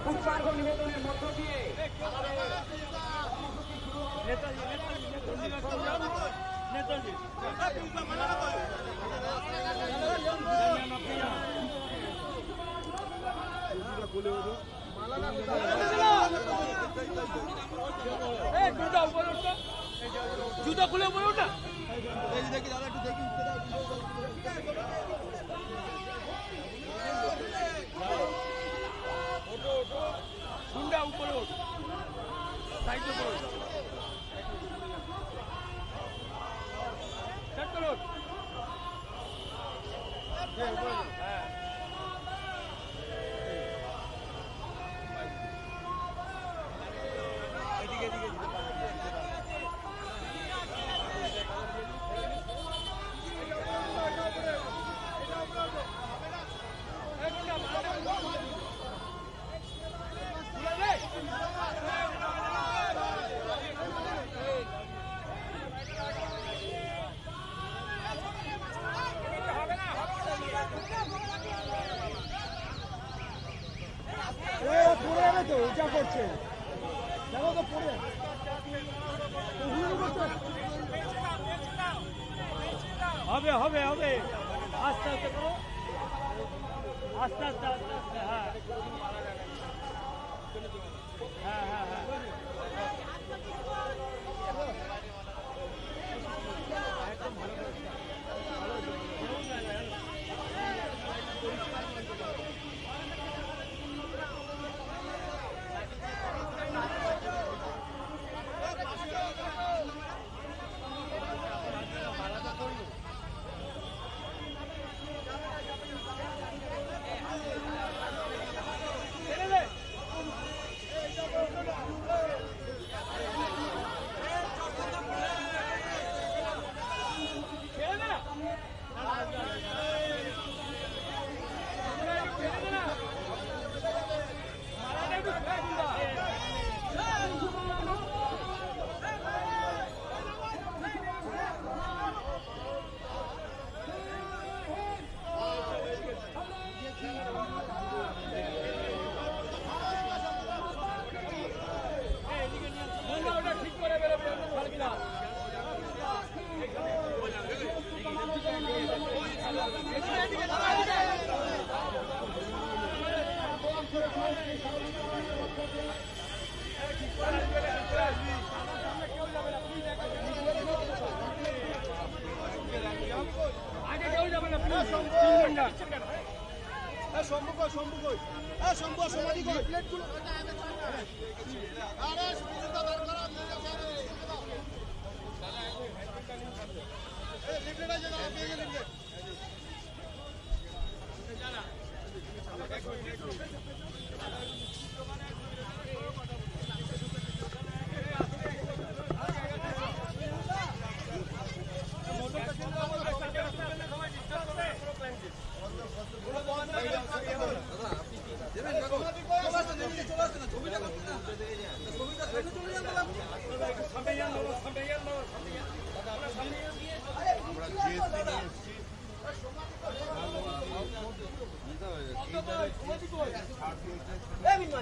পুষ্পার্ঘ নিবেদনের মধ্য দিয়ে নেতাজি জুতা খুলে উপরে ওঠা দেখি দাদা একটু দেখি ওঠো ওঠো সুন্দর উপরে ওঠ সাইডে উপরে ওঠ সেট করো হ্যাঁ এদিকে এদিকে করছে দেখো তো পড়ে হবে হবে হবে আস্তে আস্তে করো আস্তে আস্তে আস্তে আস্তে হ্যাঁ হ্যাঁ হ্যাঁ হ্যাঁ একদম ভালো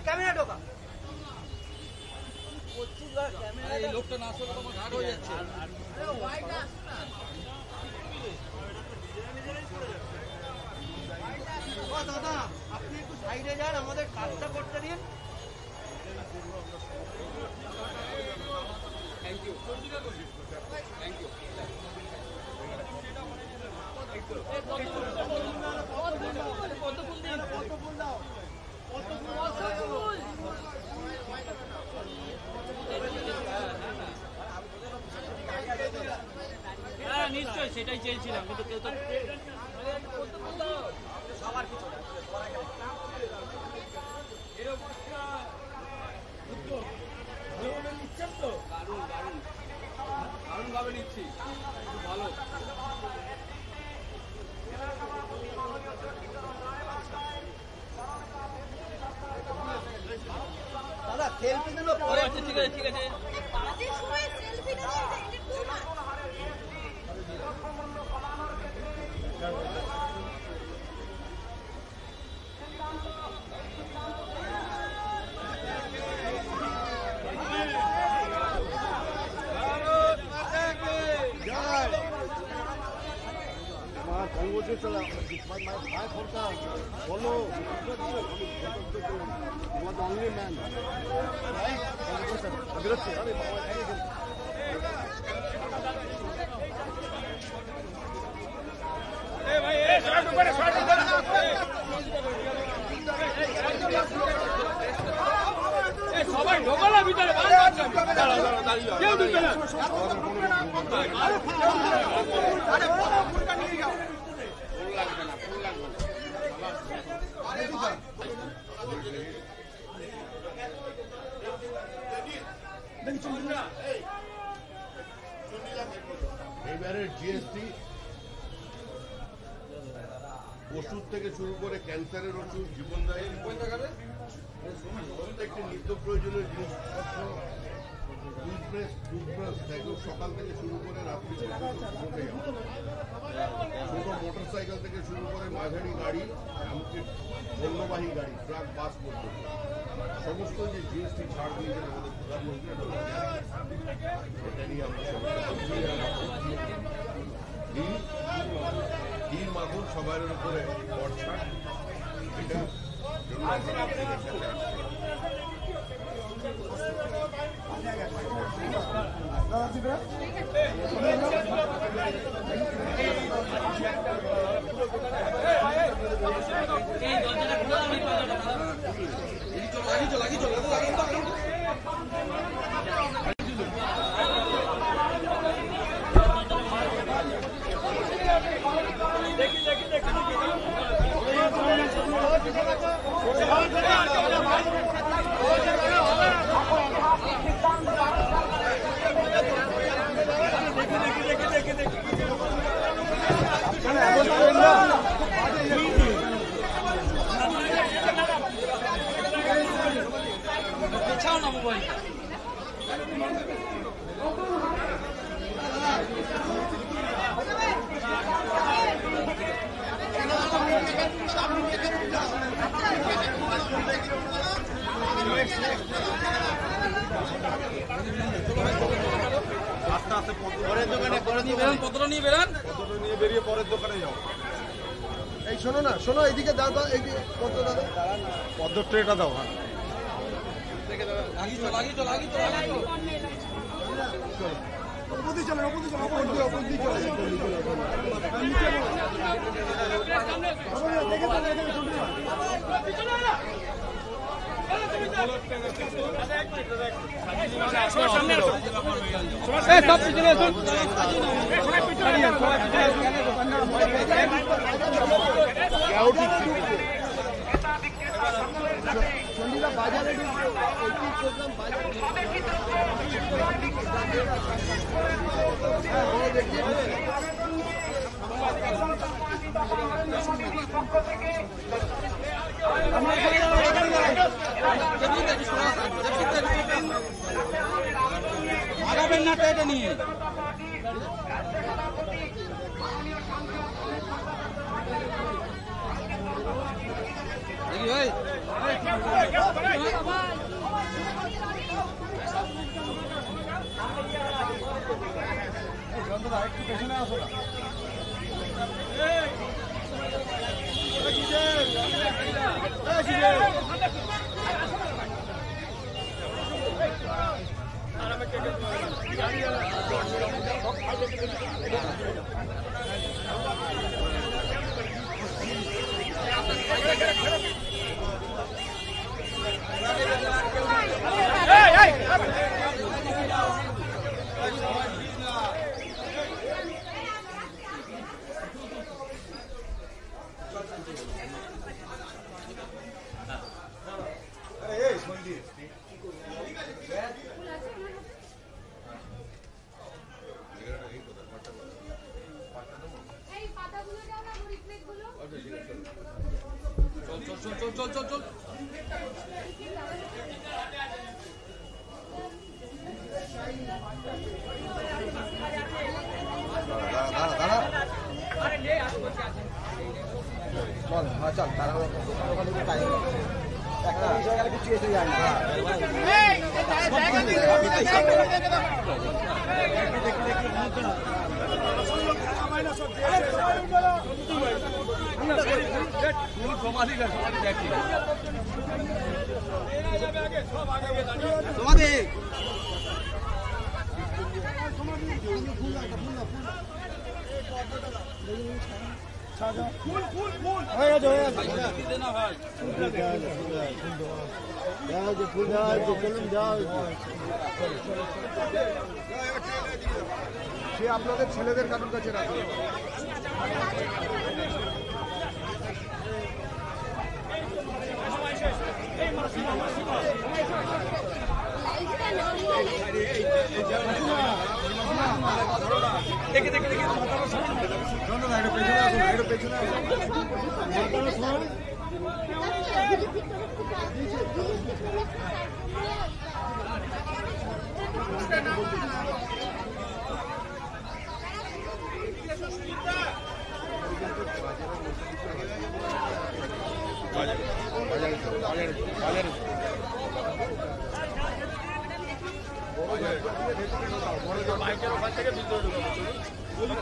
ক্যামেরা ঢোকা এই লোকটা না আসলে তোমার ঘাট হয়ে যাচ্ছে দাদা আপনি একটু সাইডে যান আমাদের কাজটা করতে দিন থ্যাংক ইউ থ্যাংক ইউ হ্যাঁ নিশ্চয়ই সেটাই চেয়েছিলাম কিন্তু কেউ তো সবার কিছু নিচ্ছেন তো দারুণ দারুণ দারুণভাবে নিচ্ছি খুব ভালো দাদা সেলফি দিল পরে আচ্ছা ঠিক আছে ঠিক আছে বাজে সময় সেলফি দাও এটা একটু না সবাই ঢোকালো ভিতরে, কেউ ঢুকবে না। এবারের জিএসটি ওষুধ থেকে শুরু করে ক্যান্সারের ওষুধ, জীবনদায়ী প্রত্যেকটি নিত্য প্রয়োজনীয় জিনিসপত্র, টুথব্রাশ একদম সকাল থেকে শুরু করে রাত্রি পর্যন্ত ছোট মোটরসাইকেল থেকে শুরু করে মাঝারি গাড়ি, এমনকি পণ্যবাহী গাড়ি, ট্রাক, বাস পর্যন্ত সমস্ত যে জিএসটি ছাড় দিয়েছেন আমাদের প্রধানমন্ত্রী, এটা নিয়ে আমরা ধীর মাথুর সবার উপরে বর্ষা, এটা এই শোনো না, শোনো এইদিকে দাও, দাও এইদিকে পদ্ম দাও, পদ্ম ট্রেটা দাও। হ্যাঁ বাজারে আগাবেন না তো এটা নিয়ে। ভাই একটু পেছনে আসো না। চল তারা একটা বিষয় গেলে কিছু এসে যায় না। তোমাদের হয়ে গেছে হয়ে গেছে ফুল দেওয়া হয়েছে চলুন দেওয়া হয়েছে সে আপনাদের ছেলেদের কারোর কাছে রাখবে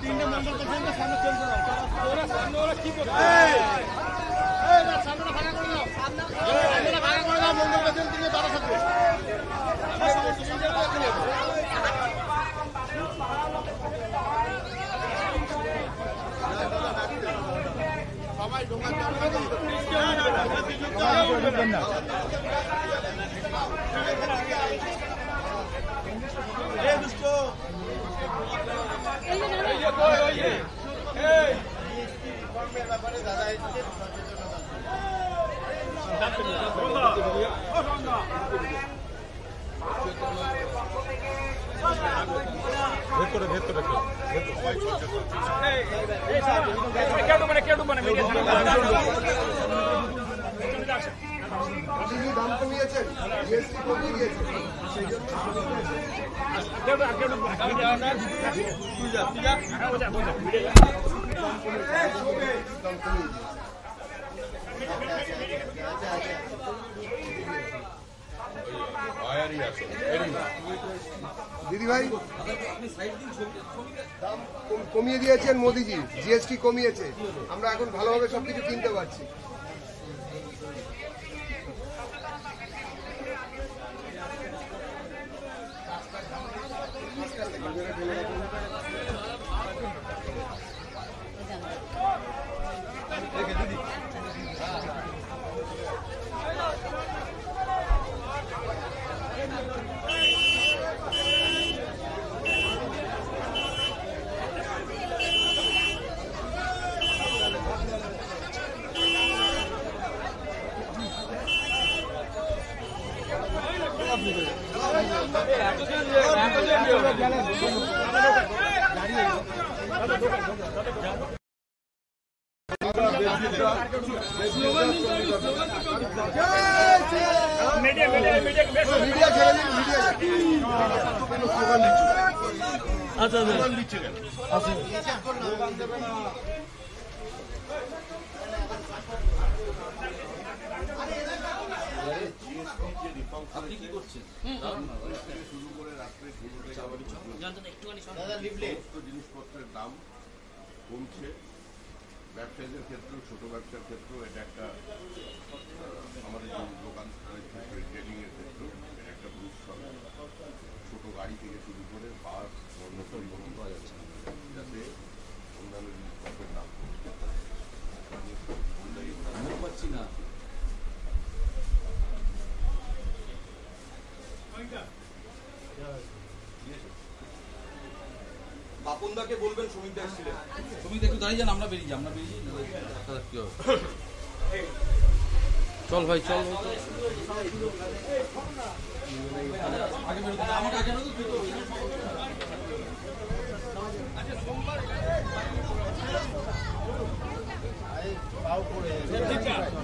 তিনটে মন্ডল সামনে চলছে সামনে ওরা কি করছে সামনে ভাড়া করে দাও মন্ডল পেছন থেকে তারা থাকবে সবাই ঢোকার না দাম কমিয়েছেন জিএসটি কমিয়ে দিয়েছেন সেই জন্য দিদি ভাই দাম কমিয়ে দিয়েছেন মোদিজি জিএসটি কমিয়েছে আমরা এখন ভালোভাবে সবকিছু কিনতে পারছি আপনি কি করছেন শুরু করে রাত্রে জিনিসপত্রের দাম কমছে ব্যবসায়ীদের ক্ষেত্রেও ছোট ব্যবসার ক্ষেত্রেও এটা একটা আমাদের দোকান ট্রেডিং এর ক্ষেত্রেও এটা একটা বুস্ট হবে ছোট গাড়ি থেকে শুরু করে বাস অন্য পরিবহন পাওয়া যাচ্ছে যাতে অন্যান্য জিনিসপত্রের দাম পাচ্ছি না বাপনদাকে বলবেন শ্রমিকদা এসেছিলেন শ্রমিকদা একটু দাঁড়িয়ে যান আমরা বেরিয়ে যাই কি হবে চল ভাই চল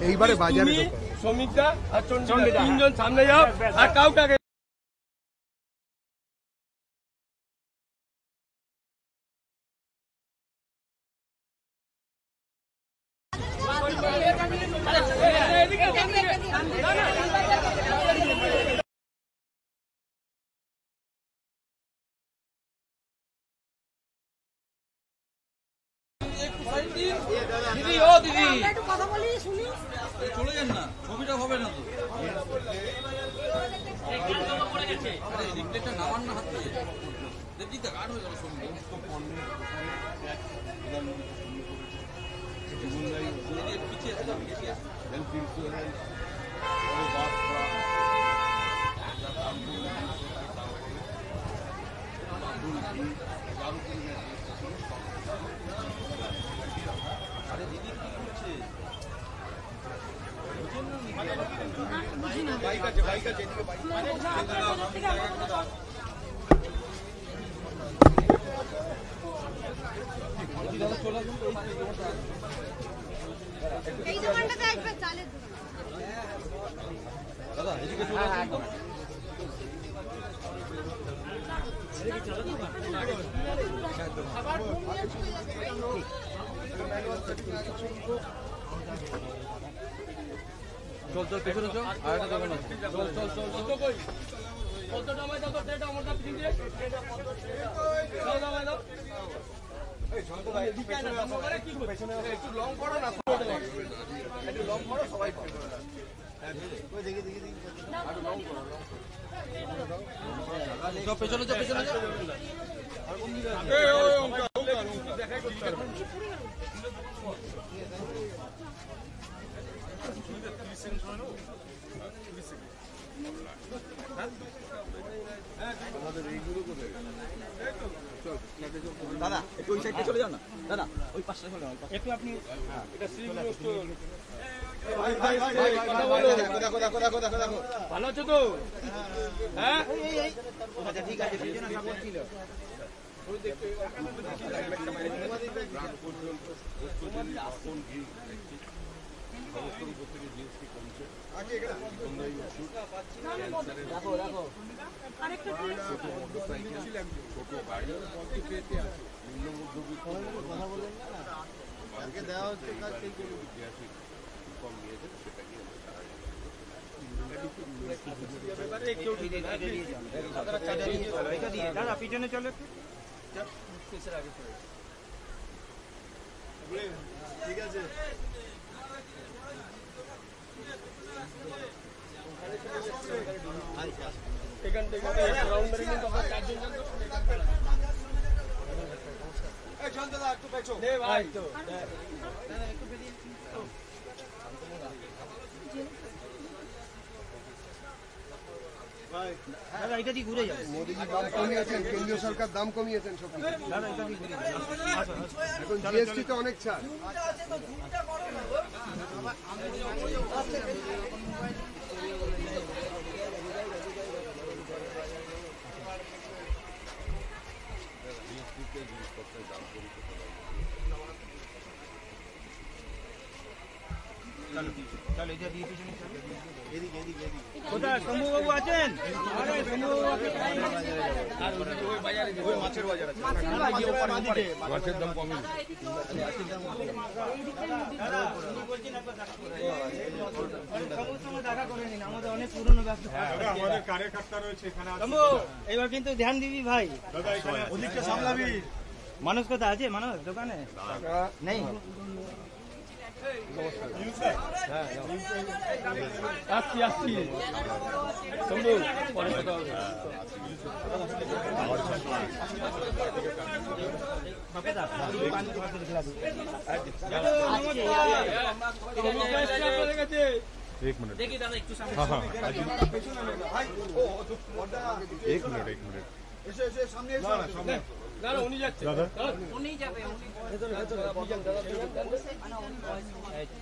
এইবারে বাজারে শ্রমিকদা আর চন্ডিদা তিনজন সামনে যাও আর কাউকে দিদি ও দিদি একটু কথা বলি শুনি। চলে যান না, ছবিটা হবে না তো। আরে রিপ্লেটা নামান না হাত থেকে দেখি তো গাঢ় হয়ে গেল ছবি। পিছিয়ে আছে পিছিয়ে আছে। আরে দিদি কি করছে? বাইক আছে এদিকে বাইক। এই দোকানটাতে আসবে চালের দোকান। দাদা এদিকে চলে আসুন। চল চল পেছনে চল, আর একটা দোকান আছে। চল চল চল চল। কতটা আমায় দাও তো ডেটা আমারটা পিছিয়ে দিয়ে দাও দাও আমায় দাও এই শান্ত ভাই পেছনে আসো মানে কি পেছনে একটু লং করো না একটু লং করো সবাই পাবে ওই দেখি আর লং করো চল পেছনে চল পেছনে চল। আর কোন দিকে আছে এই ওই অঙ্কা দেখাই করতে পারবে দাদা একটু ওই সাইডে চলে যাও না দাদা, ওই পাশে চলে যাও একটু আপনি এটা শ্রীগুরু স্টোর দেখো ভালো আছো তো হ্যাঁ আচ্ছা ঠিক আছে দেওয়া হচ্ছে দাদা পিছনে চলে ঠিক আছে এখান থেকে রাউন্ড মেরে কিন্তু আমরা চারজন চল দাদা একটু পেছো নে ভাই তো একটু বেরিয়ে দাদা এটা দিয়ে ঘুরে যাও মোদিজি দাম কমিয়েছেন, কেন্দ্রীয় সরকার দাম কমিয়েছেন সব কিছু। দাদা এটা দিয়ে ঘুরে যাও এখন জিএসটি তো অনেক ছাড়। কোথায় শম্ভুবাবু আছেন? মাছের দাম কমে দেখা করে নিন, আমাদের অনেক পুরনো ব্যবসা। আমাদের কারে খাটটা রয়েছে এখানে আছে। শম্ভু এবার কিন্তু ধ্যান দিবি ভাই, দাদা এখানে ওদিকটা সামলাবি। মানুষ কোথায় আছে? মানুষ দোকানে নেই। আসছি আসছি শম্ভু পরে কথা হবে। एक मिनट দেখি দাদা একটু সামনে हाँ हाँ एक मिनट দাদা উনি যাচ্ছে दादा উনি যাবে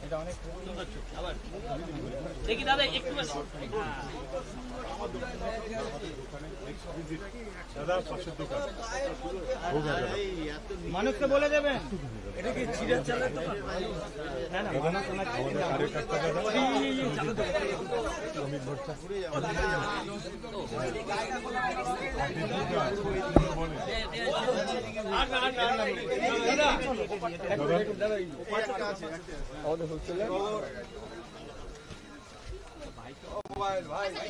এটা অনেক সুন্দর ছবি। আবার দেখি দাদা একটু दादा पाँच दुकान हो गया दादा মানুষকে বলে দেবেন এটা কি চিড়ের চালের দোকান? না না আমাদের কারেখাট্টা দাদা অমিত ভট্টা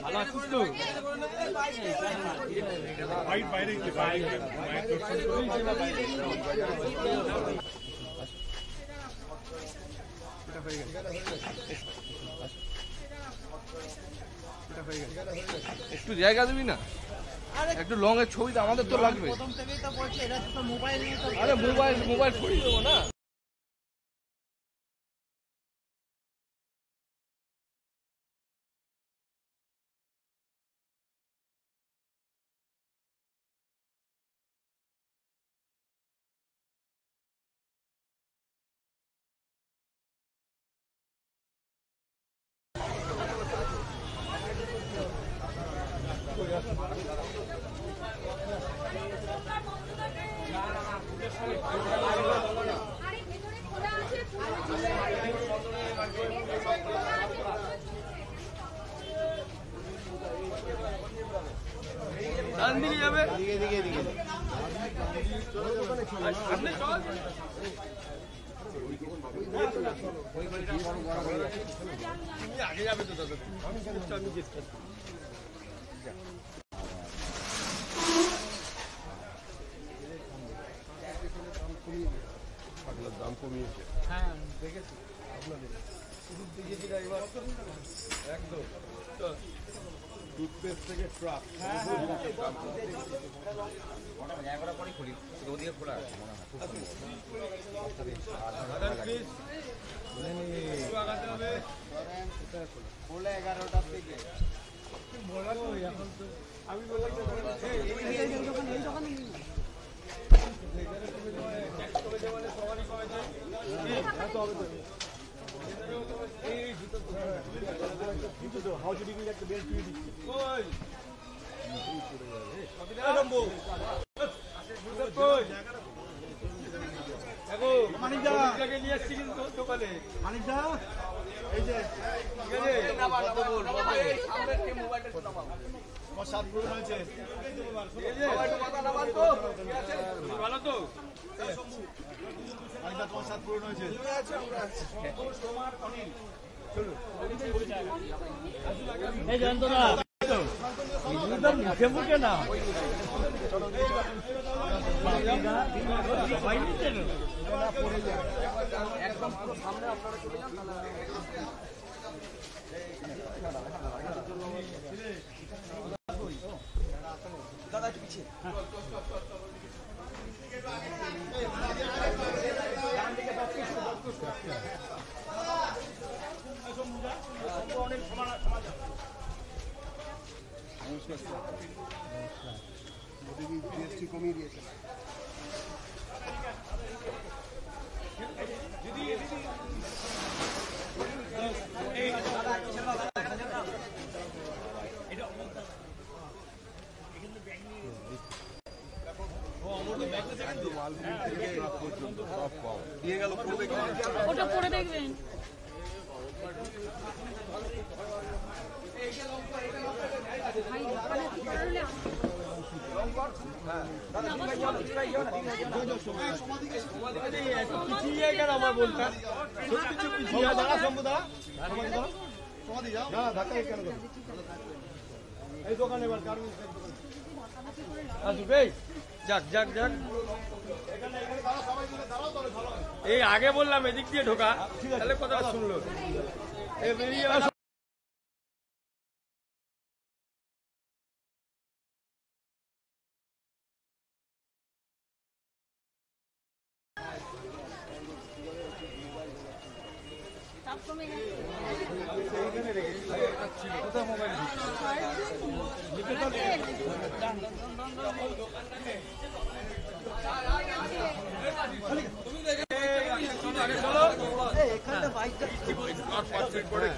ভালো আছিস তো? फाइट বাইরে কি বাইরে একটু জায়গা দিবি না, একটু লং এর ছবিটা আমাদের তো লাগবে। প্রথম থেকেই তো বলছি এটা তো মোবাইল নিয়ে তো আরে মোবাইল ছড়িয়ে দেবো না। আরে ভেতরে খোলা আছে ডান দিকে যাবে, সামনে চল। তুমি আগে যাবে তো দাদা, আমি জিজ্ঞেস করছি। দাম কমিয়েছে। হ্যাঁ দেখেছি আপনাদের দেখেছি ড্রাইভার একদম। টুথপেস্ট থেকে ট্রাক বলে 11টার দিকে আমি বললাম এই দোকানে সবারই কমেছে। নিয়ে এসছি কিন্তু দোকানে মানিকদা এই যে আমার 7 পুরো হয়েছে ভালো তো মানিকদা তোমার 7 পুরো হয়েছে এই জানতো না একদম মুখে মুখে না একদম পুরো সামনে আপনারা চলে যান দাদা একটু পিছিয়ে মোদিজি জিএসটি কমিয়ে দিয়েছেন। ওটা পরে দেখবেন। আমার বলটা সমাধি যাও না ধাক্কা কেন করবেন? এই দোকানে এবার আসুক এই যাক যাক যাক এই আগে বললাম এদিক দিয়ে ঢোকা তাহলে কথাটা শুনলো এই বেরিয়ে আসো। চাপ কমে গেছে।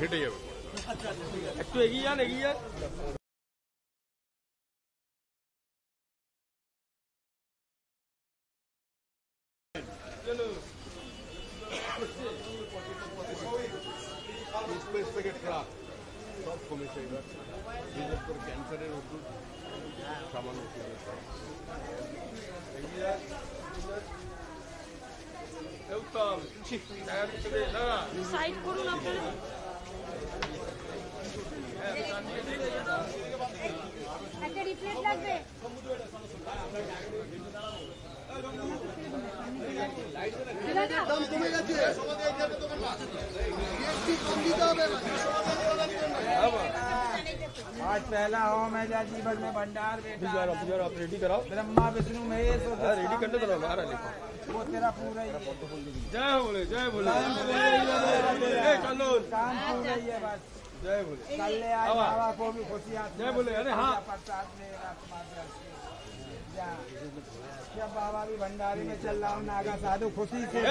ঘেটে যাবে। একটু এগিয়ে যান এগিয়ে যান টুথপেস্ট থেকে ট্রাক সব কমেছে এবার, বিশেষ করে ক্যান্সারের ওষুধ সামান্য ওষুধের উত্তম দাদা সাইড করুন আপনারা। একটা রিপ্লেট লাগবে। দাম কমে গেছে। पहला होम है जा जीवन में भंडार बेटा आप रेडी कराओ ब्रह्मा विष्णु महेश रेडी करने तो हमारा वो तेरा पूरा ही है जय बोले चलो काम पूरा ही है बस जय बोले कल ले आए बाबा को भी खुशी आती जय बोले अरे हाँ प्रसाद में जब बाबा भी भंडारी में चल रहा हूँ नागा साधु खुशी से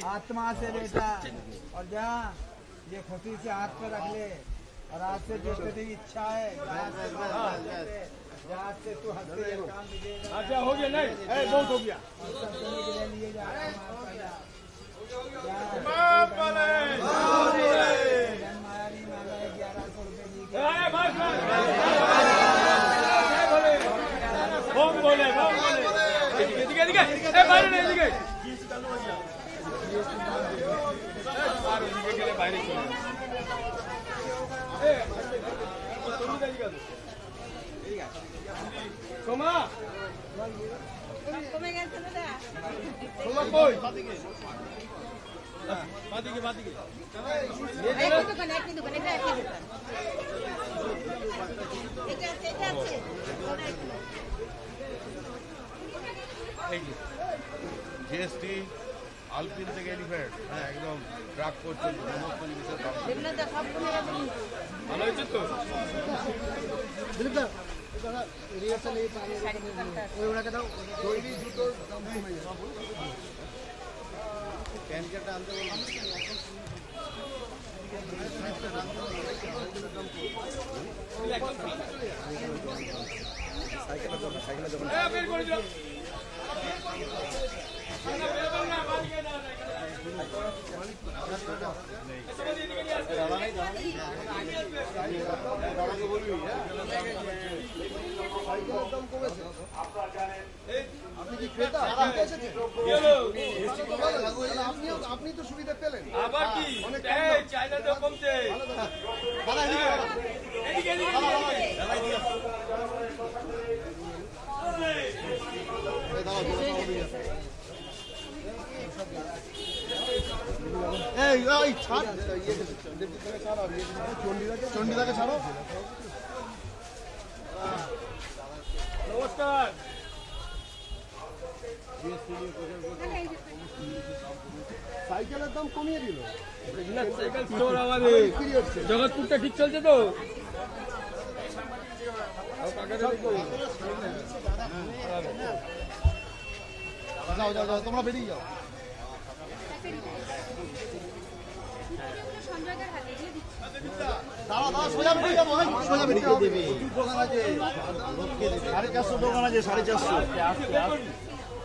आत्मा से बेटा और जहाँ ये खुशी से हाथ पे रख ले और आज से जो तेरी इच्छा है जहाँ से तू हंसते काम दीजिएगा अच्छा हो गया नहीं बहुत हो गया लिए जा रहा সোমা কমে গেছে দাদা সোমা কই একই দোকান এটা একই দোকান এটা আছে জিএসটি আলপিন থেকে এলিফ্যান্ট হ্যাঁ একদম ট্রাক পর্যন্ত সমস্ত জিনিসের দাম এগুলো তো সব কমে গেছে ভালো হয়েছে তো তৈরি জুতোর দাম কমে গেছে ক্যানকেটটা আনতে বলুন বের করে দিলাম সাইকেলের দাম কমেছে আপনি কি ক্রেতা আপনি তো সুবিধা পেলেন আবার কি চাইনা তো কমছে চন্ডিদাকে ছাড়ো নমস্কার সাইকেলের দাম কমিয়ে দিল সাইকেল স্টোর আমাদের জগৎপুরটা ঠিক চলছে তো যাও যাও যাও তোমরা বেরিয়ে যাও সঞ্জয়দার হাতে দিয়ে দিচ্ছি দাঁড়া দাঁড়া সোজা বেরিয়ে যাবো সোজা বেরিয়ে যাবে দোকান আছে 450 দোকান আছে 450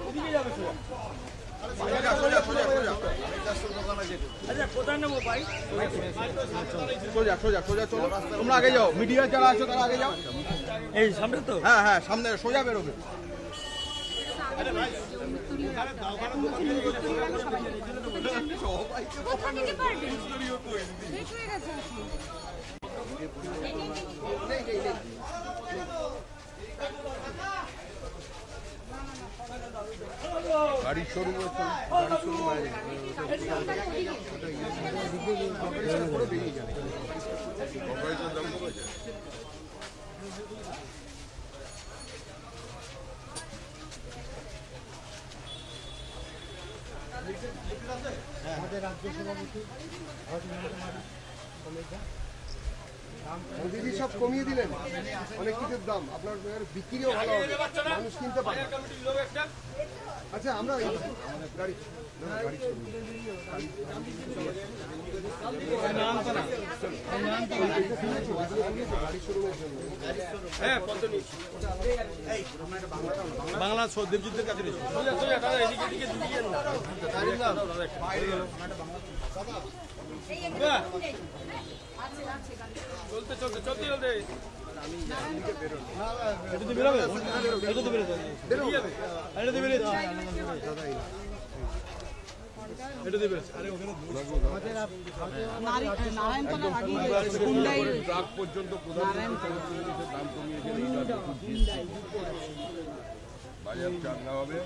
এদিকে যাবে আচ্ছা কোথায় নেবো ভাই সোজা সোজা সোজা চলো তোমরা আগে যাও মিডিয়া যারা আছো তারা আগে যাও এই সামনে তো হ্যাঁ হ্যাঁ সামনে সোজা বেরোবে কোথা থেকে পারবেন শেষ হয়ে গেছে গাড়ির শোরুম আছে গাড়ির শোরুম বাইরে কম্পারিজন দাম কমেছে মোদিজি সব কমিয়ে দিলেন অনেক কিছুর দাম আপনার বিক্রিও ভালো হবে মানুষ কিনতে পারে আচ্ছা আমরা গাড়ি গাড়ি বাংলা দেবজিতের কাছে চলতে চলতে চলতে চলতে এটা তো বেরোবে এটা তো বেরোবে এটা তো বেরোবে এটা তো বেরোবে আরে ওখানে ট্রাক পর্যন্ত প্রধানমন্ত্রী দাম কমিয়েছে বাজার চাঙ্গা হবে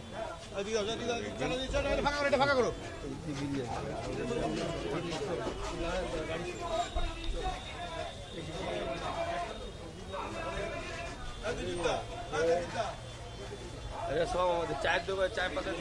ফাঁকা করো সব আমাদের চায়ের দোকান চায় পাতা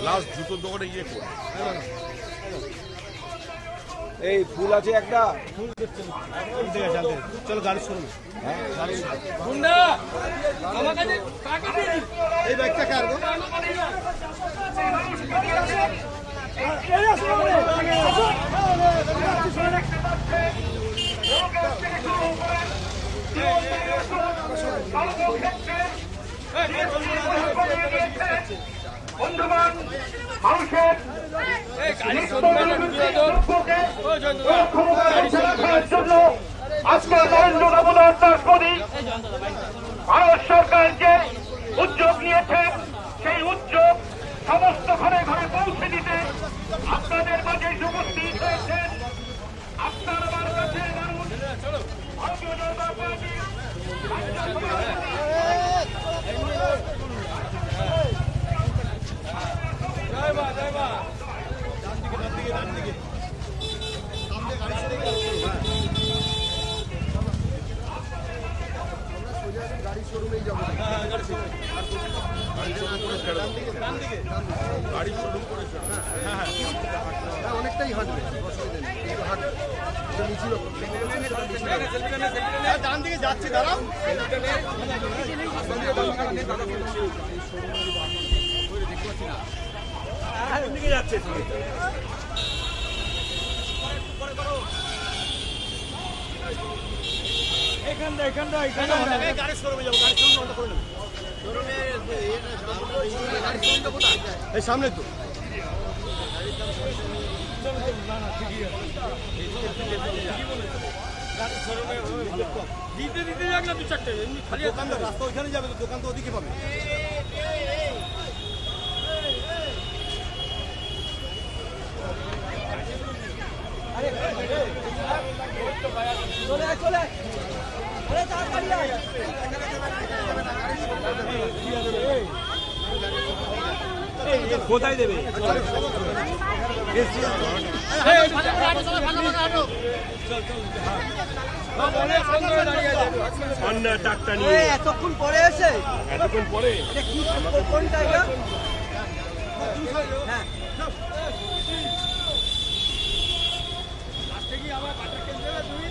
লাস্ট জুতোর দোকানে গিয়ে কর এই ফুল আছে একটা চলো গাড়ি শুরু গুন্ডা আমার কাছে কাকে দিবি এই ব্যাগটা কার গো? বন্ধুবান মানুষের এই গাড়ি শোরুমে ঢুকিয়ে দাও ও রাখার জন্য আজকে নরেন্দ্র দামোদর দাস মোদী ভারত সরকার যে উদ্যোগ নিয়েছে সেই উদ্যোগ সমস্ত ঘরে ঘরে পৌঁছে দিতে আপনাদের মাঝে উপস্থিত হয়েছেন আপনার আমার কাছে মানুষ ভারতীয় জনতা পার্টি জয় মা জয় মা গাড়ি শোরুমেই যাবো। গাড়ি শোরুম করে হ্যাঁ, অনেকটাই হাঁটবে, অসুবিধা নেই, কিন্তু হাঁটবে। এটা মিছিল ডান দিকে যাচ্ছি, দাঁড়াও। গাড়ি শোরুমে যাবো, গাড়ি শোরুম বন্ধ করে নেবো। এই সামনে তো দিতে দিতে যাক না দু চারটে এমনি খালি দোকানদার রাস্তা ওইখানে যাবে, তো দোকান তো ওদিকে পাবে। কোথায় দেবে? এতক্ষণ পরে এসে এতক্ষণ পরে কোন জায়গা? হ্যাঁ লাস্টে কি আমার বাটার কেন দেবে তুমি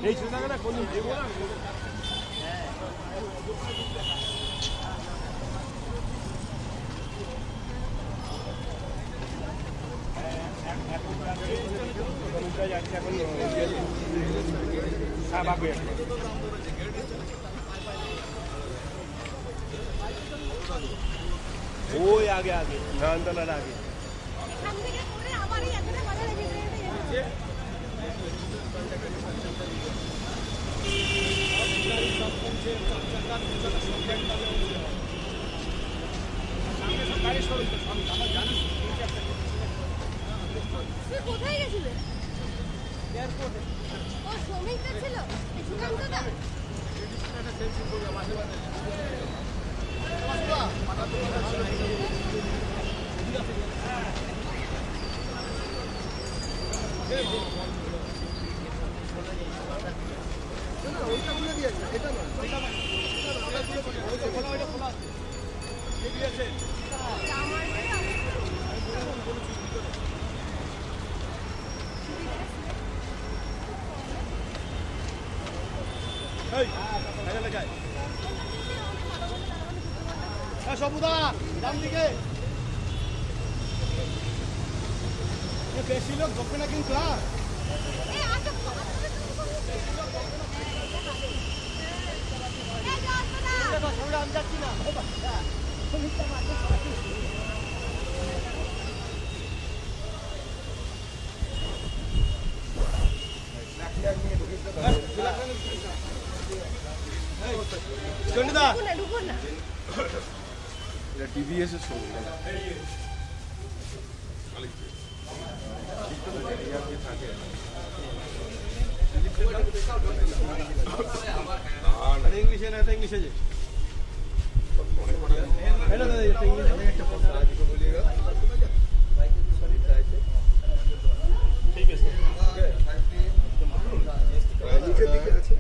এই জায়গাটা কোন দেবো না। ওই আগে আগে নন্দনার আগে এখান থেকে করে আবার এই এতটা বাজারে যেতে তুই কোথায় গেছিলে? এয়ারপোর্টে। ও শ্রমিকটা ছিল এই সুকান্তদা? ওইটা খুলে দিয়েছে, এটা না। সবুদা ডান দিকে বেশি লোক ঢোকে না কিন্তু এই আসো এই যন্ত্রণা আমি যাচ্ছি না ঢুকো না টিভিএস এর সঙ্গে इंग्लिश है ना इंग्लिश है जी है ना दादा ये इंग्लिश में একটা কথা आज को बोलिएगा ठीक है सर नीचे दिखे আছে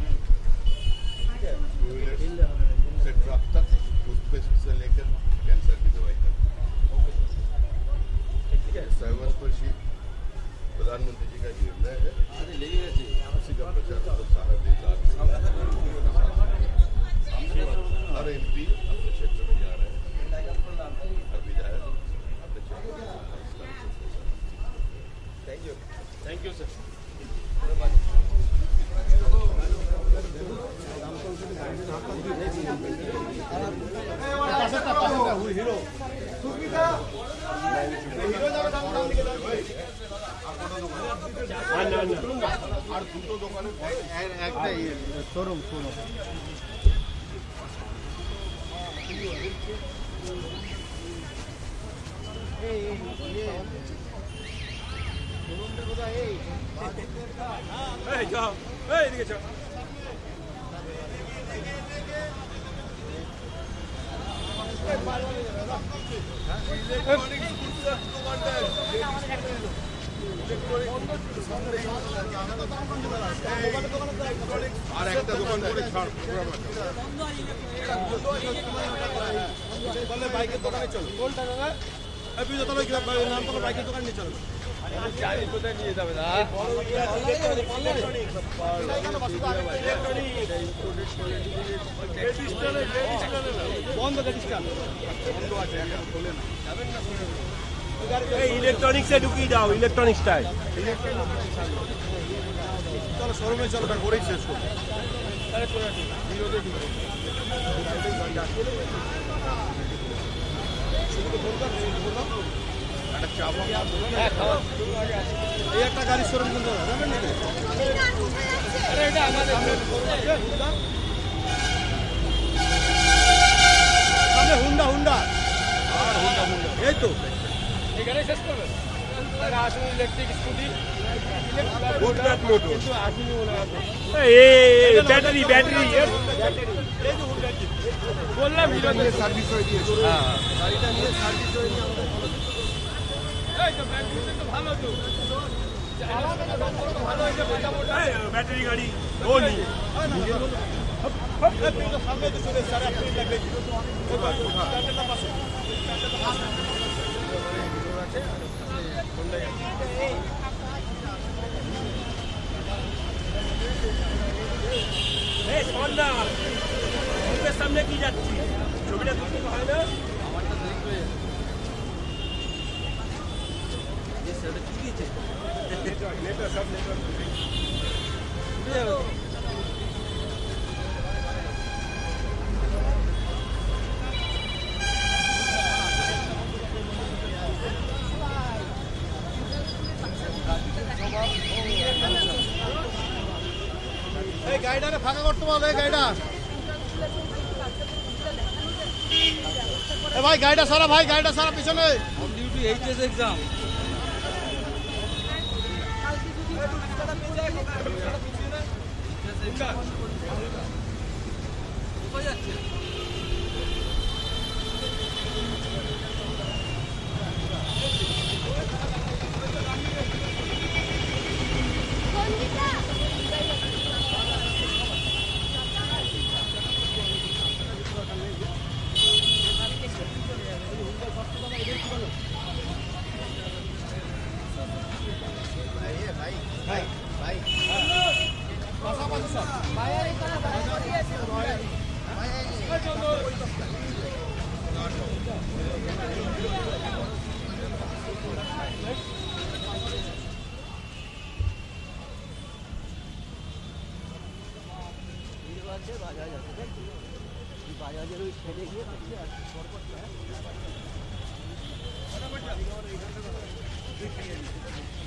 से ड्रग तक टूथपेस्ट से लेकर कैंसर की दवाई तक सर्वस्पर्शी प्रधानमंत्री जी का निर्णय है उसी का प्रचार तो सारा देश हर एमपी अपने क्षेत्र में जा रहे हैं हर विधायक अपने क्षेत्र में थैंक यू सर হিরো সুবিধা হিরো যাবে সামনে দিকে আর দুটো দোকানে একটা শোরুম এই যাও এই দিকে যাও আর একটা দোকান করে ছাড় বলে বাইকের দোকানে চলো কোনটা দাদা আপনি যত নাম তো বাইকের দোকানে নিয়ে চলো চাবি কোথায় নিয়ে যাবে দাদা বন্ধ রেজিস্টার বন্ধ আছে খোলে না যাবেন না ইলেকট্রনিক্সে ঢুকিয়ে দাও ইলেকট্রনিক্সটাই চলো শোরুমে চলো তার করেই শেষ করবো এই একটা গাড়ির শোরুম কিন্তু যাবেন না সামনে হুন্ডা হুন্ডা এই তো এখানে শেষ করবেন আসুন ইলেকট্রিক স্কুটি ব্যাটারি ব্যাটারি বললাম সার্ভিস হয়ে দিয়েছে গাড়িটা নিয়ে সার্ভিস হয়ে দিয়ে ব্যাটারি গাড়ি সামনে তো চলে সাড়ে 8 মিনিট লাগবে সামনে কি যাচ্ছি ছবিটা তুলতে হয় না এই গাড়িটারে ফাঁকা করতে বলো এই গাড়িটা এ ভাই গাড়িটা সারা পিছনে ডিউটি এইচএস এক্সাম কোথায় যাচ্ছে ভাই পাশাপাশি সব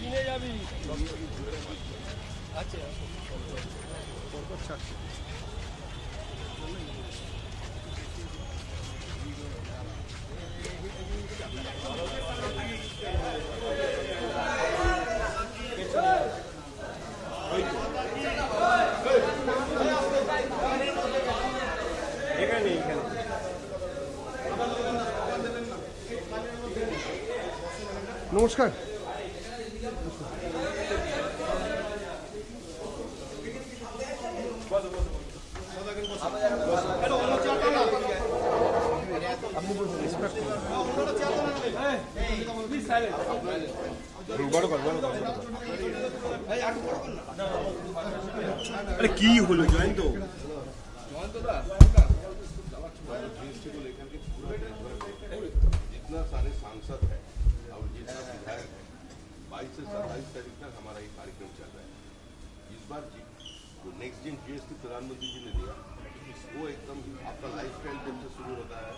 কিনে যাবি আচ্ছা নমস্কার। अरे की हलो जयंत जितना सारे सांसद है और जितना विधायक है 22 से 27 तारीख तक हमारा ये कार्यक्रम चल रहा है। इस बार जो नेक्स्ट जेन जीएसटी प्रधानमंत्री जी ने दिया वो एकदम आपका लाइफस्टाइल जब से शुरू होता है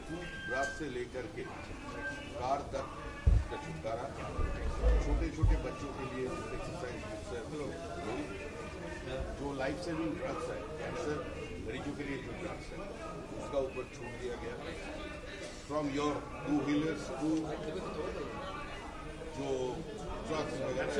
टूथब्रश से लेकर के कार तक का छुटकारा, छोटे छोटे बच्चों के लिए एक्सरसाइज जो लाइफ सेविंग ड्रग्स है, कैंसर मरीजों के लिए जो ड्रग्स है उसका ऊपर छूट दिया गया। फ्रॉम योर 2 व्हीलर्स टू जो ड्रग्स वगैरह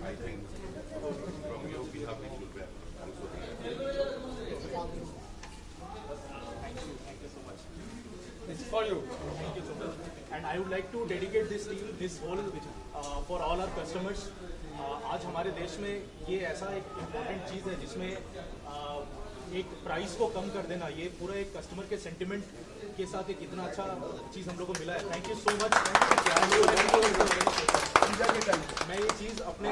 I think from your behalf it will be also. It's for you. And I would like to dedicate this whole for all our customers. आज हमारे देश में ये ऐसा एक इम्पोर्टेंट चीज़ है जिसमें एक प्राइस को कम कर देना, ये पूरा एक कस्टमर के सेंटिमेंट के साथ एक इतना अच्छा चीज़ हम लोग को मिला है। Thank you so much. मैं ये चीज़ अपने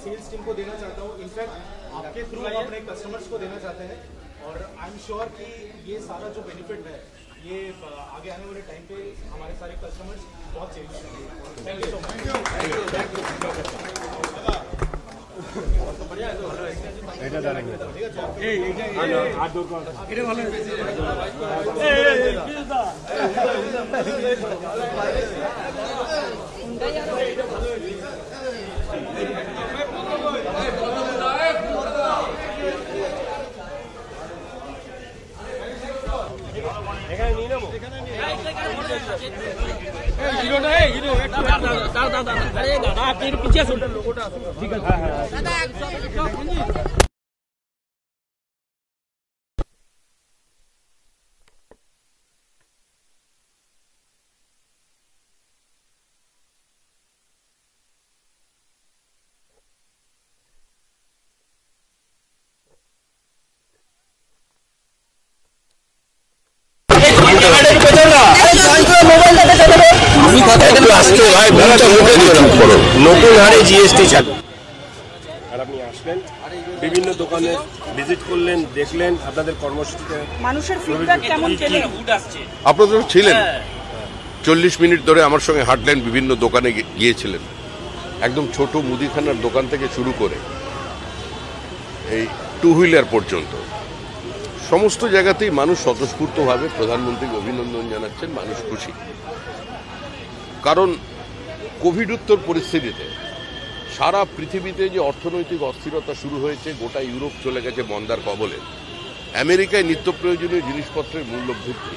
सेल्स टीम को देना चाहता हूँ, इनफैक्ट आपके थ्रू हम अपने कस्टमर्स को देना चाहते हैं और आई एम श्योर कि ये सारा जो बेनिफिट है ये आगे आने वाले टाइम पे हमारे सारे कस्टमर्स बहुत चेंज करेंगे। Thank you so much. पीछे ठीक है। নতুন হারে জিএসটি চালু আর আপনি আসলেন, বিভিন্ন দোকানে ভিজিট করলেন, দেখলেন আপনাদের কর্মসূচিতে মানুষের ফিডব্যাক কেমন পেলেন? আপনারা তো ছিলেন 40 মিনিট ধরে আমার সঙ্গে হাঁটলেন, বিভিন্ন দোকানে গিয়েছিলেন, একদম ছোট মুদিখানার দোকান থেকে শুরু করে এই 2 হুইলার পর্যন্ত সমস্ত জায়গাতেই মানুষ স্বতঃস্ফূর্তভাবে প্রধানমন্ত্রীকে অভিনন্দন জানাচ্ছেন, মানুষ খুশি। কারণ কোভিড উত্তর পরিস্থিতিতে সারা পৃথিবীতে যে অর্থনৈতিক অস্থিরতা শুরু হয়েছে, গোটা ইউরোপ চলে গেছে মন্দার কবলে, আমেরিকায় নিত্য প্রয়োজনীয় জিনিসপত্রের মূল্য বৃদ্ধি,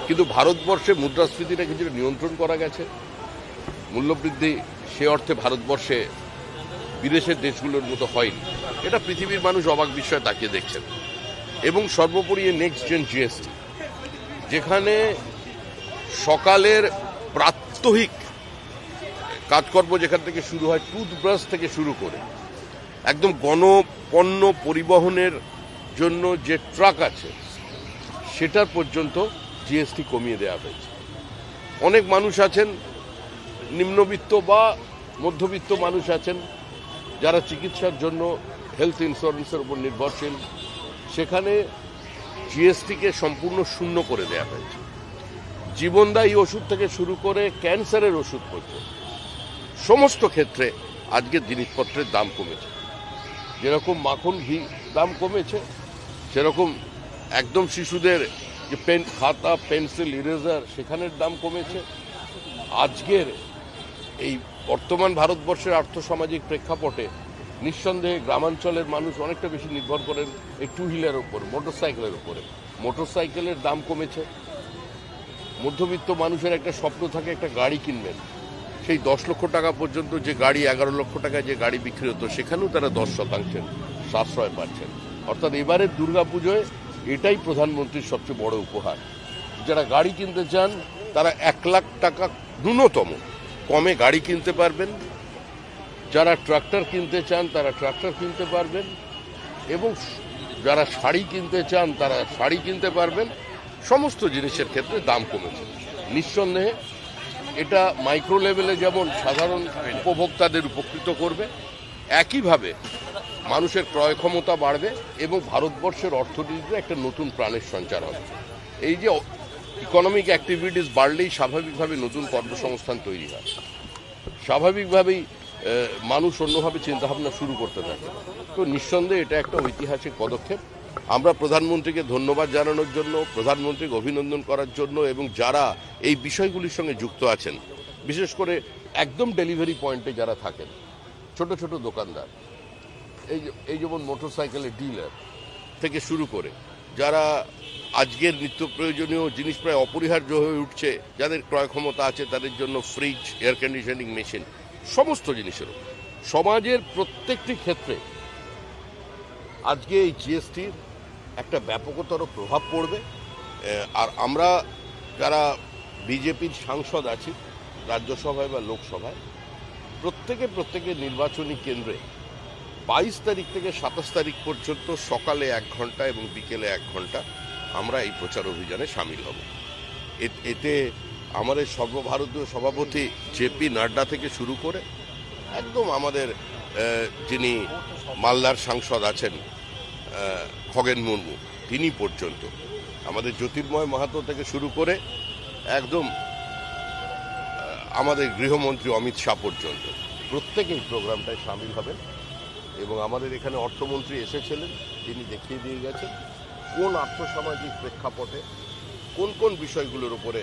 কিন্তু ভারতবর্ষে মুদ্রাস্ফীতিটা কিছুটা নিয়ন্ত্রণ করা গেছে। মূল্যবৃদ্ধি সে অর্থে ভারতবর্ষে বিদেশের দেশগুলোর মতো হয়নি, এটা পৃথিবীর মানুষ অবাক বিস্ময়ে তাকিয়ে দেখছেন। এবং সর্বোপরি নেক্সট জেন জিএসটি, যেখানে সকালের প্রাত্যহিক কাজকর্ম যেখান থেকে শুরু হয়, টুথব্রাশ থেকে শুরু করে একদম গণপণ্য পরিবহনের জন্য যে ট্রাক আছে সেটার পর্যন্ত জিএসটি কমিয়ে দেওয়া হয়েছে। অনেক মানুষ আছেন, নিম্নবিত্ত বা মধ্যবিত্ত মানুষ আছেন, যারা চিকিৎসার জন্য হেলথ ইন্স্যুরেন্সের উপর নির্ভরশীল, সেখানে জিএসটিকে সম্পূর্ণ শূন্য করে দেওয়া হয়েছে। জীবনদায়ী ওষুধ থেকে শুরু করে ক্যান্সারের ওষুধ পর্যন্ত সমস্ত ক্ষেত্রে আজকে জিনিসপত্রের দাম কমেছে। যেরকম মাখন ঘি দাম কমেছে, সেরকম একদম শিশুদের যে পেন, খাতা, পেন্সিল, ইরেজার সেখানের দাম কমেছে। আজকের এই বর্তমান ভারতবর্ষের আর্থসামাজিক প্রেক্ষাপটে নিঃসন্দেহে গ্রামাঞ্চলের মানুষ অনেকটা বেশি নির্ভর করেন এই টু হুইলারের উপর, মোটরসাইকেলের উপরে। মোটরসাইকেলের দাম কমেছে। মধ্যবিত্ত মানুষের একটা স্বপ্ন থাকে একটা গাড়ি কিনবেন, সেই 10 লক্ষ টাকা পর্যন্ত যে গাড়ি, 11 লক্ষ টাকায় যে গাড়ি বিক্রি হতো সেখানেও তারা 10% সাশ্রয় পাচ্ছেন। অর্থাৎ এবারের দুর্গাপুজোয় এটাই প্রধানমন্ত্রীর সবচেয়ে বড় উপহার। যারা গাড়ি কিনতে চান তারা 1 লাখ টাকা ন্যূনতম কমে গাড়ি কিনতে পারবেন। যারা ট্রাক্টর কিনতে চান তারা ট্রাক্টর কিনতে পারবেন, এবং যারা শাড়ি কিনতে চান তারা শাড়ি কিনতে পারবেন। সমস্ত জিনিসের ক্ষেত্রে দাম কমেছে। নিঃসন্দেহে এটা মাইক্রো লেভেলে যেমন সাধারণ উপভোক্তাদের উপকৃত করবে, একইভাবে মানুষের ক্রয় ক্ষমতা বাড়বে এবং ভারতবর্ষের অর্থনীতিতে একটা নতুন প্রাণের সঞ্চার হবে। এই যে ইকোনমিক অ্যাক্টিভিটিস বাড়লেই স্বাভাবিকভাবে নতুন কর্মসংস্থান তৈরি হয়, স্বাভাবিকভাবেই মানুষ অন্যভাবে চিন্তাভাবনা শুরু করতে থাকে। তো নিঃসন্দেহে এটা একটা ঐতিহাসিক পদক্ষেপ। আমরা প্রধানমন্ত্রীকে ধন্যবাদ জানানোর জন্য, প্রধানমন্ত্রীকে অভিনন্দন করার জন্য, এবং যারা এই বিষয়গুলির সঙ্গে যুক্ত আছেন, বিশেষ করে একদম ডেলিভারি পয়েন্টে যারা থাকেন, ছোট ছোট দোকানদার, এই যেমন মোটরসাইকেলের ডিলার থেকে শুরু করে যারা আজকের নিত্য প্রয়োজনীয় জিনিস প্রায় অপরিহার্য হয়ে উঠছে, যাদের ক্রয় ক্ষমতা আছে তাদের জন্য ফ্রিজ, এয়ার কন্ডিশনিং মেশিন, সমস্ত জিনিসের সমাজের প্রত্যেকটি ক্ষেত্রে আজকে এই জিএসটির একটা ব্যাপকতর প্রভাব পড়বে। আর আমরা যারা বিজেপির সাংসদ আছি রাজ্যসভায় বা লোকসভায়, প্রত্যেকের নির্বাচনী কেন্দ্রে 22 তারিখ থেকে 27 তারিখ পর্যন্ত সকালে 1 ঘন্টা এবং বিকেলে 1 ঘন্টা আমরা এই প্রচার অভিযানে সামিল হব। এতে আমাদের সর্বভারতীয় সভাপতি জেপি নাড্ডা থেকে শুরু করে একদম আমাদের যিনি মালদার সাংসদ আছেন খগেন মুর্মু, তিনি পর্যন্ত, আমাদের জ্যোতির্ময় মাহাতো থেকে শুরু করে একদম আমাদের গৃহমন্ত্রী অমিত শাহ পর্যন্ত প্রত্যেকেই প্রোগ্রামটায় সামিল হবেন। এবং আমাদের এখানে অর্থমন্ত্রী এসেছিলেন, তিনি দেখিয়ে দিয়ে গেছেন কোন আর্থসামাজিক প্রেক্ষাপটে কোন কোন বিষয়গুলোর উপরে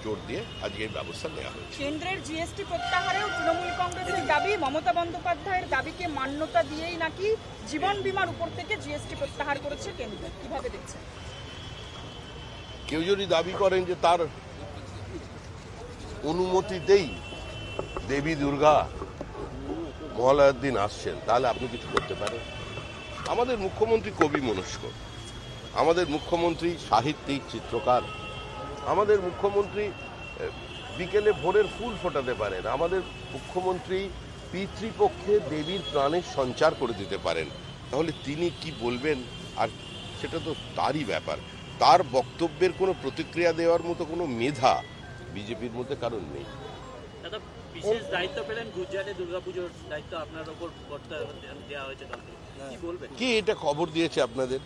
জোর দিয়ে আজকে এই ব্যবস্থা নেওয়া হয়েছে। কেন্দ্রের জিএসটি প্রত্যাহারেও তৃণমূল কংগ্রেসের দাবি, মমতা বন্দ্যোপাধ্যায়ের দাবিকে মান্যতা দিয়েই নাকি জীবন বীমার উপর থেকে জিএসটি প্রত্যাহার করেছে কেন্দ্র। কিভাবে দেখছেন? কেউ যদি দাবি করেন যে তার অনুমতিতেই দেবী দুর্গা মহালয়ার দিন আসছেন, তাহলে আপনি কিছু করতে পারেন। আমাদের মুখ্যমন্ত্রী কবি মনস্ক, আমাদের মুখ্যমন্ত্রী সাহিত্যিক, চিত্রকার, আমাদের মুখ্যমন্ত্রী বিকেলে ভোরের ফুল ফোটাতে পারেন, আমাদের মুখ্যমন্ত্রী পিতৃপক্ষে দেবীর প্রাণের সঞ্চার করে দিতে পারেন। তাহলে তিনি কি বলবেন, আর সেটা তো তারই ব্যাপার। তার বক্তব্যের কোনো প্রতিক্রিয়া দেওয়ার মতো কোনো মেধা বিজেপির মধ্যে কারণ নেই। বিশেষ দায়িত্ব পেলেন, গুজরাটে দুর্গাপুজোর দায়িত্ব আপনার উপর দেওয়া হয়েছে, কি বলবেন? কি এটা খবর দিয়েছে আপনাদের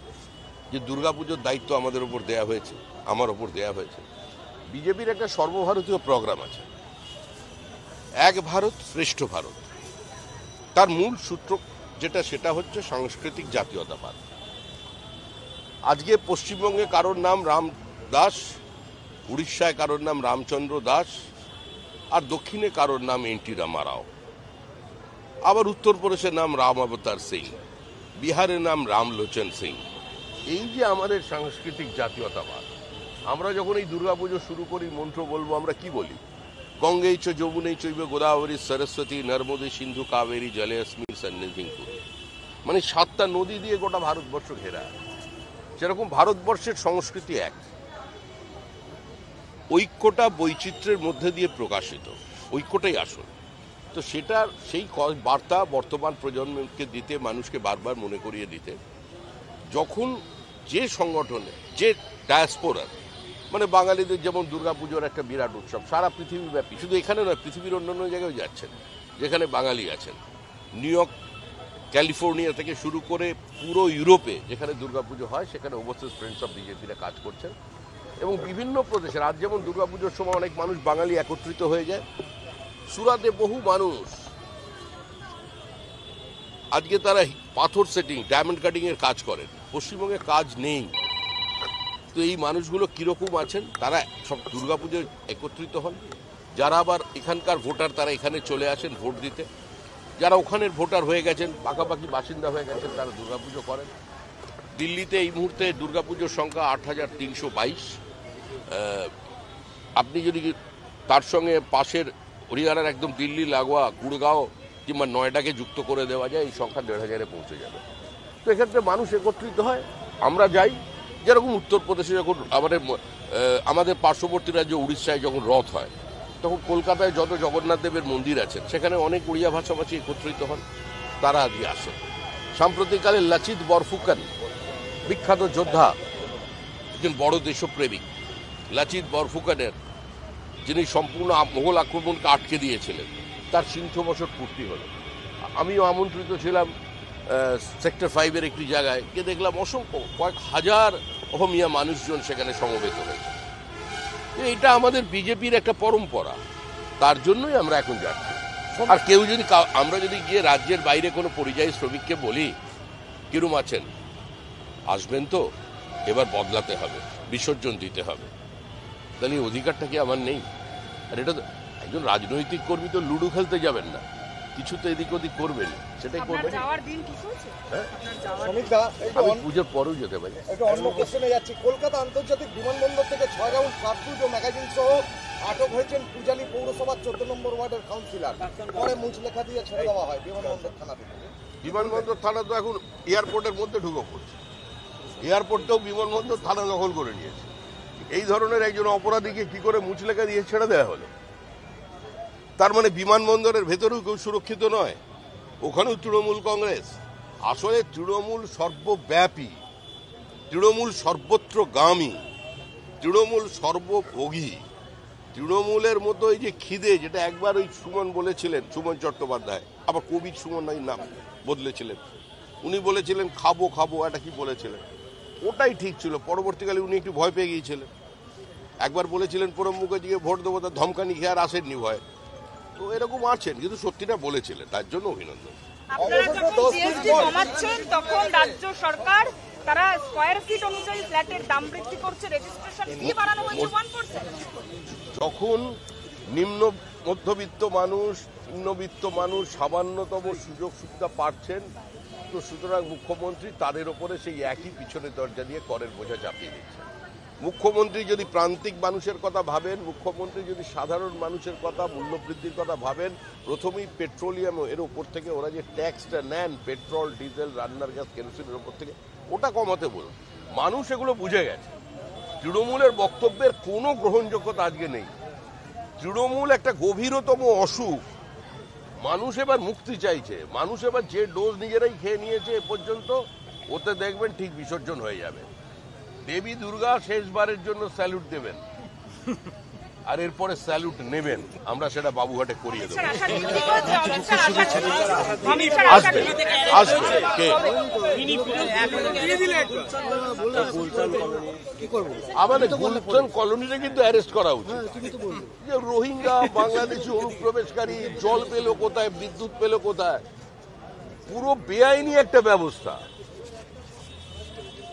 যে দুর্গাপুজোর দায়িত্ব আমাদের উপর দেয়া হয়েছে, আমার উপর দেয়া হয়েছে? বিজেপির একটা সর্বভারতীয় প্রোগ্রাম আছে, এক ভারত শ্রেষ্ঠ ভারত। তার মূল সূত্র সেটা হচ্ছে সাংস্কৃতিক জাতীয়তাবাদ। আজকে পশ্চিমবঙ্গে কারোর নাম রাম দাস, উড়িষ্যায় কারোর নাম রামচন্দ্র দাস, আর দক্ষিণে কারোর নাম এনটি রামারাও, আবার উত্তরপ্রদেশের নাম রাম অবতার সিং, বিহারের নাম রামলোচন সিং। এই যে আমাদের সাংস্কৃতিক জাতীয়তাবাদ, আমরা যখন এই দুর্গাপুজো শুরু করি মন্ত্র বলবো, আমরা কি বলি? গঙ্গেই চ যমুনেই চৈব গোদাবরী সরস্বতী নর্মদে সিন্ধু কাবেরী জলে অস্মিন সন্নিধিং কুরু। মানে 7টা নদী দিয়ে গোটা ভারতবর্ষ ঘেরা। সেরকম ভারতবর্ষের সংস্কৃতি এক, ঐক্যটা বৈচিত্র্যের মধ্যে দিয়ে প্রকাশিত, ঐক্যটাই আসল। তো সেটার সেই বার্তা বর্তমান প্রজন্মকে দিতে, মানুষকে বারবার মনে করিয়ে দিতে, যখন যে সংগঠনে, যে ডায়াসপোরার, মানে বাঙালিদের যেমন দুর্গাপুজোর একটা বিরাট উৎসব, সারা পৃথিবীব্যাপী, শুধু এখানে নয়, পৃথিবীর অন্যান্য জায়গায় যাচ্ছেন, যেখানে বাঙালি আছেন, নিউ ইয়র্ক, ক্যালিফোর্নিয়া থেকে শুরু করে পুরো ইউরোপে যেখানে দুর্গাপুজো হয়, সেখানে ওভারসিজ ফ্রেন্ডস অফ বিজেপিরা কাজ করছেন। এবং বিভিন্ন প্রদেশের, আজ যেমন দুর্গাপুজোর সময় অনেক মানুষ বাঙালি একত্রিত হয়ে যায়, সুরাতে বহু মানুষ আজকে তারা পাথর সেটিং, ডায়মন্ড কাটিং এর কাজ করেন। পশ্চিমবঙ্গে কাজ নেই। তো এই মানুষগুলো কিরকম আছেন, তারা সব দুর্গাপুজোয় একত্রিত হন। যারা আবার এখানকার ভোটার তারা এখানে চলে আসেন ভোট দিতে। যারা ওখানের ভোটার হয়ে গেছেন, পাকাপাকি বাসিন্দা হয়ে গেছেন, তারা দুর্গাপুজো করেন। দিল্লিতে এই মুহূর্তে দুর্গাপুজোর সংখ্যা 8,322। আপনি যদি তার সঙ্গে পাশের হরিয়ানার একদম দিল্লি লাগোয়া গুড়গাঁও কিংবা নয়ডাকে যুক্ত করে দেওয়া যায়, এই সংখ্যা 1,500-এ পৌঁছে যাবে। তো এক্ষেত্রে মানুষ একত্রিত হয়। আমরা যাই, যেরকম উত্তরপ্রদেশে যখন আমাদের পার্শ্ববর্তী রাজ্য উড়িষ্যায় যখন রথ হয়, তখন কলকাতায় যত জগন্নাথ দেবের মন্দির আছেন সেখানে অনেক উড়িয়া ভাষাভাষী একত্রিত হন, তারা আজকে আসেন। সাম্প্রতিককালে লাচিত বরফুকন, বিখ্যাত যোদ্ধা, একজন বড় দেশপ্রেমিক, লাচিত বরফুকনের, যিনি সম্পূর্ণ মোগল আক্রমণকে আটকে দিয়েছিলেন, তার 300 বছর পূর্তি হলো। আমিও আমন্ত্রিত ছিলাম সেক্টর 5-এর একটি জায়গায়, গিয়ে দেখলাম অসংখ্য কয়েক হাজার অহমিয়া মানুষজন সেখানে সমবেত হয়েছে। এটা আমাদের বিজেপির একটা পরম্পরা, তার জন্যই আমরা এখন যাচ্ছি। আর কেউ যদি, আমরা যদি গিয়ে রাজ্যের বাইরে কোনো পরিযায়ী শ্রমিককে বলি কিরম আছেন, আসবেন তো, এবার বদলাতে হবে, বিসর্জন দিতে হবে, তাহলে এই অধিকারটা কি আমার নেই? আর এটা তো একজন রাজনৈতিক কর্মী তো লুডো খেলতে যাবেন না, কিছু তো এদিক ওদিক করবেন, সেটাই করবেন। আমি পুজোর পরেও যেতে পারি। একটু অন্য কোশ্চেনে যাচ্ছি। কলকাতা আন্তর্জাতিক বিমানবন্দর থেকে 6 রাউন্ড কার্তুজ ও ম্যাগাজিন সহ আটক হয়েছেন পূজালী পৌরসভার 14 নম্বর ওয়ার্ডের কাউন্সিলর। পরে মুচলেখা দিয়ে ছেড়ে দেওয়া হয় বিমানবন্দর থানা থেকে। বিমানবন্দর থানা তো এখন এয়ারপোর্টের মধ্যে ঢুকে পড়ছে, এয়ারপোর্টটাও বিমানবন্দর থানা দখল করে নিয়েছে। এই ধরনের একজন অপরাধীকে কি করে মুচলেখা দিয়ে ছেড়ে দেওয়া হলো? তার মানে বিমানবন্দরের ভেতরেও কেউ সুরক্ষিত নয়, ওখানেও তৃণমূল কংগ্রেস। আসলে তৃণমূল সর্বব্যাপী, তৃণমূল সর্বত্রগামী, তৃণমূল সর্বভোগী। তৃণমূলের মতো এই যে খিদে, যেটা একবার ওই সুমন বলেছিলেন, সুমন চট্টোপাধ্যায়, আবার কবি সুমন নাই নাম বদলেছিলেন, উনি বলেছিলেন খাবো খাবো, এটা কি বলেছিলেন, ওটাই ঠিক ছিল। পরবর্তীকালে উনি একটু ভয় পেয়ে গিয়েছিলেন। একবার বলেছিলেন প্রণব মুখার্জিকে ভোট দেবো, তার ধমকানি খেয়ে আর আসেননি ভয়। তো এরকম আছেন, কিন্তু সত্যিটা বলেছিলেন, তার জন্য অভিনন্দন। আপনারা যখন জিএসটি কমাচ্ছেন তখন রাজ্য সরকার তারা স্কয়ার ফিট অনুযায়ী ফ্ল্যাটের দাম বৃদ্ধি করছে, রেজিস্ট্রেশন ফি বাড়ানো হয়েছে 1%। যখন নিম্ন মধ্যবিত্ত মানুষ, নিম্নবিত্ত মানুষ সামান্যতম সুযোগ সুবিধা পাচ্ছেন, তো সুতরাং মুখ্যমন্ত্রী তাদের ওপরে সেই একই পিছনের দরজা দিয়ে করের বোঝা চাপিয়ে দিচ্ছেন। মুখ্যমন্ত্রী যদি প্রান্তিক মানুষের কথা ভাবেন, মুখ্যমন্ত্রী যদি সাধারণ মানুষের কথা, মূল্যবৃদ্ধির কথা ভাবেন, প্রথমেই পেট্রোলিয়াম এর ওপর থেকে ওরা যে ট্যাক্সটা নেন, পেট্রোল, ডিজেল, রান্নার গ্যাস, কেরোসিনের ওপর থেকে, ওটা কমাতে বলুন। মানুষ এগুলো বুঝে গেছে। তৃণমূলের বক্তব্যের কোনো গ্রহণযোগ্যতা আজকে নেই। তৃণমূল একটা গভীরতম অসুখ। মানুষ এবার মুক্তি চাইছে, মানুষ এবার যে ডোজ নিজেরাই খেয়ে নিয়েছে এ পর্যন্ত, ওতে দেখবেন ঠিক বিসর্জন হয়ে যাবে। দেবী দুর্গা শেষবারের জন্য স্যালুট দেবেন, আর এরপরে স্যালুট নেবেন, আমরা সেটা বাবুঘাটে করিয়ে দেবো। আসবে আসবে কে? আমাদের গুলশান কলোনিতে কিন্তু অ্যারেস্ট করা উচিত। যে রোহিঙ্গা বাংলাদেশি অনুপ্রবেশকারী জল পেল কোথায়, বিদ্যুৎ পেল কোথায়, পুরো বেআইনি একটা ব্যবস্থা।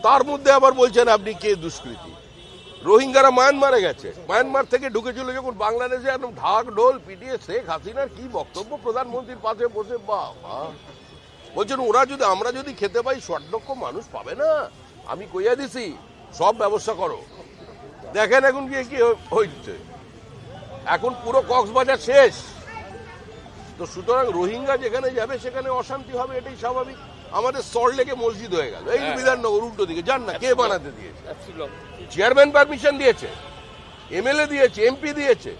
তার মধ্যে আবার বলছেন আপনি কে দুষ্কৃতী। রোহিঙ্গারা মায়ানমারে গেছে, মায়ানমার থেকে ঢুকেছিল যখন বাংলাদেশে, একদম ঢাক ঢোল পিটিয়ে শেখ হাসিনার কি বক্তব্য প্রধানমন্ত্রীর পাশে বসে, বাবা বলছেন ওরা যদি, আমরা যদি খেতে পাই 60 লক্ষ মানুষ পাবে না, আমি কইয়া দিছি সব ব্যবস্থা করো। দেখেন এখন গিয়ে কি হচ্ছে, এখন পুরো কক্সবাজার শেষ। তো সুতরাং রোহিঙ্গা যেখানে যাবে সেখানে অশান্তি হবে, এটাই স্বাভাবিক। আমাদের সল্টলেকে মসজিদ হয়ে গেল, এই বিধাননগর উল্টো দিকে, জান না কে বানাতে দিয়েছে? চেয়ারম্যান পারমিশন দিয়েছে, এমএলএ দিয়েছে, এমপি দিয়েছে।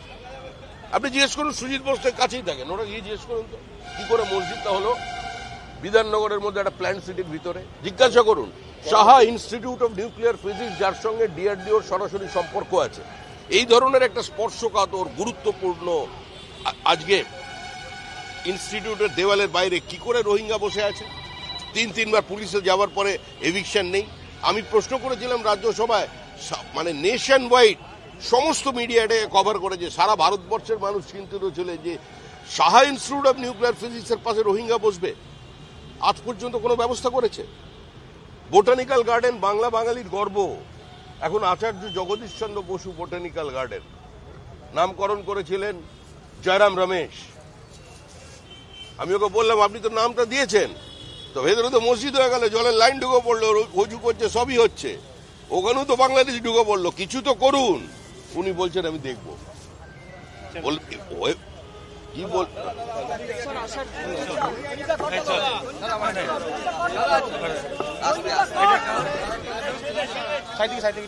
আপনি জিজ্ঞেস করুন, সুজিত বোসের কাছেই থাকেন, ওরা গিয়ে জিজ্ঞেস করুন তো কি করে মসজিদটা হলো বিধাননগরের মধ্যে একটা প্ল্যান্ট সিটির ভিতরে। জিজ্ঞাসা করুন Saha institute of nuclear physics, যার সঙ্গে ডিআরডিওর সরাসরি সম্পর্ক আছে, এই ধরনের একটা স্পর্শকাতর গুরুত্বপূর্ণ আজকে ইনস্টিটিউটের দেওয়ালের বাইরে কি করে রোহিঙ্গা বসে আছে? 3-3 বার পুলিশে যাওয়ার পরে এভিকশন নেই। আমি প্রশ্ন করেছিলাম রাজ্যসভায়, মানে নেশন ওয়াইড সমস্ত মিডিয়া এটাকে কভার করেছে, সারা ভারতবর্ষের মানুষ চিন্তিত ছিল যে সাহা ইনস্টিটিউট অফ নিউক্লিয়ার ফিজিক্সের পাশে রোহিঙ্গা বসবে, আজ পর্যন্ত কোনো ব্যবস্থা করেছে? বোটানিক্যাল গার্ডেন বাংলা বাঙালির গর্ব, এখন আচার্য জগদীশ চন্দ্র বসু বোটানিক্যাল গার্ডেন নামকরণ করেছিলেন জয়রাম রমেশ। আমি ওকে বললাম আপনি তো নামটা দিয়েছেন, তো ভেতরে তো মসজিদ হয়ে গেল, জলের লাইন ঢুকে পড়লো, অজু করছে, সবই হচ্ছে, ওখানেও তো বাংলাদেশ ঢুকে পড়লো, কিছু তো করুন। উনি বলছেন আমি দেখবো। কি বল সাইড থেকে